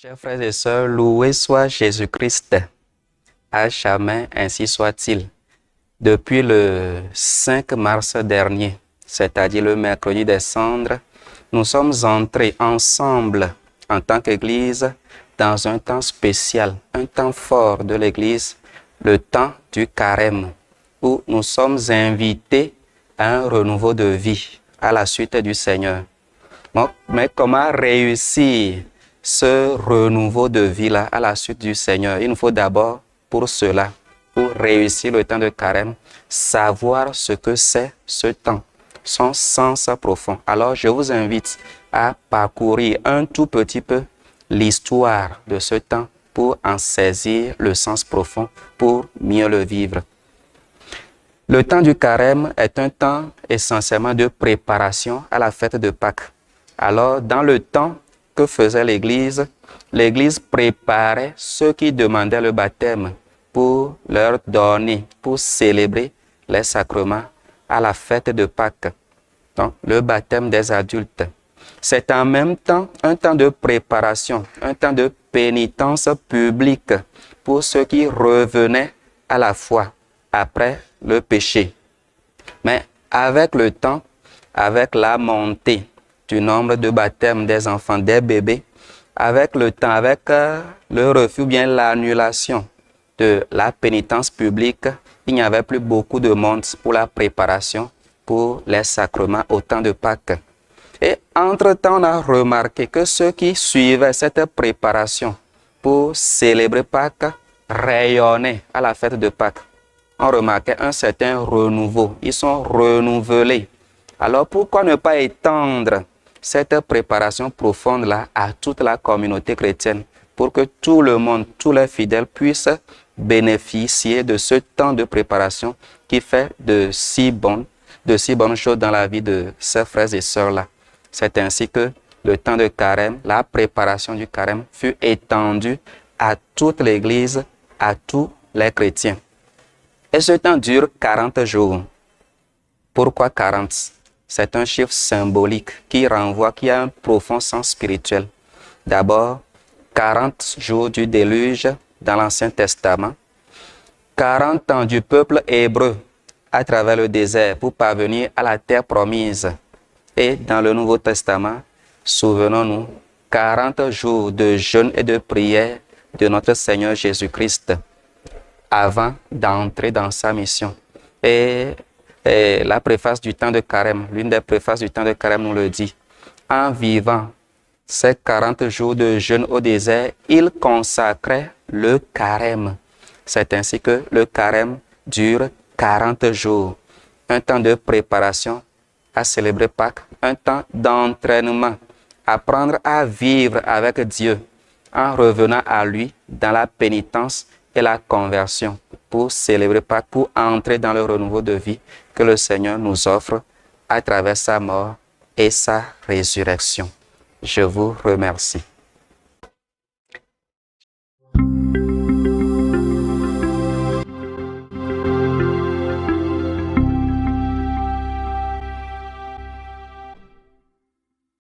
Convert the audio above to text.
Chers frères et sœurs, loué soit Jésus-Christ, à jamais ainsi soit-il. Depuis le 5 mars dernier, c'est-à-dire le mercredi des cendres, nous sommes entrés ensemble en tant qu'Église dans un temps spécial, un temps fort de l'Église, le temps du carême, où nous sommes invités à un renouveau de vie à la suite du Seigneur. Mais comment réussir ce renouveau de vie-là à la suite du Seigneur? Il nous faut d'abord, pour cela, pour réussir le temps de carême, savoir ce que c'est ce temps, son sens profond. Alors, je vous invite à parcourir un tout petit peu l'histoire de ce temps pour en saisir le sens profond, pour mieux le vivre. Le temps du carême est un temps essentiellement de préparation à la fête de Pâques. Alors, dans le temps que faisait l'Église, l'Église préparait ceux qui demandaient le baptême pour leur donner, pour célébrer les sacrements à la fête de Pâques. Donc, le baptême des adultes. C'est en même temps un temps de préparation, un temps de pénitence publique pour ceux qui revenaient à la foi après le péché. Mais avec le temps, avec la montée du nombre de baptêmes des enfants, des bébés, avec le temps, avec le refus ou bien l'annulation de la pénitence publique, il n'y avait plus beaucoup de monde pour la préparation pour les sacrements au temps de Pâques. Et entre-temps, on a remarqué que ceux qui suivaient cette préparation pour célébrer Pâques rayonnaient à la fête de Pâques. On remarquait un certain renouveau. Ils sont renouvelés. Alors pourquoi ne pas étendre cette préparation profonde-là à toute la communauté chrétienne pour que tout le monde, tous les fidèles puissent bénéficier de ce temps de préparation qui fait de si bonnes choses dans la vie de ces frères et sœurs-là. C'est ainsi que le temps de carême, la préparation du carême fut étendue à toute l'Église, à tous les chrétiens. Et ce temps dure 40 jours. Pourquoi 40? C'est un chiffre symbolique qui renvoie, qui a un profond sens spirituel. D'abord, 40 jours du déluge dans l'Ancien Testament, 40 ans du peuple hébreu à travers le désert pour parvenir à la terre promise. Et dans le Nouveau Testament, souvenons-nous, 40 jours de jeûne et de prière de notre Seigneur Jésus-Christ avant d'entrer dans sa mission. Et la préface du temps de carême, l'une des préfaces du temps de carême nous le dit. En vivant ces 40 jours de jeûne au désert, il consacrait le carême. C'est ainsi que le carême dure 40 jours. Un temps de préparation à célébrer Pâques, un temps d'entraînement, apprendre à vivre avec Dieu en revenant à lui dans la pénitence et la conversion pour célébrer Pâques, pour entrer dans le renouveau de vie que le Seigneur nous offre à travers sa mort et sa résurrection. Je vous remercie.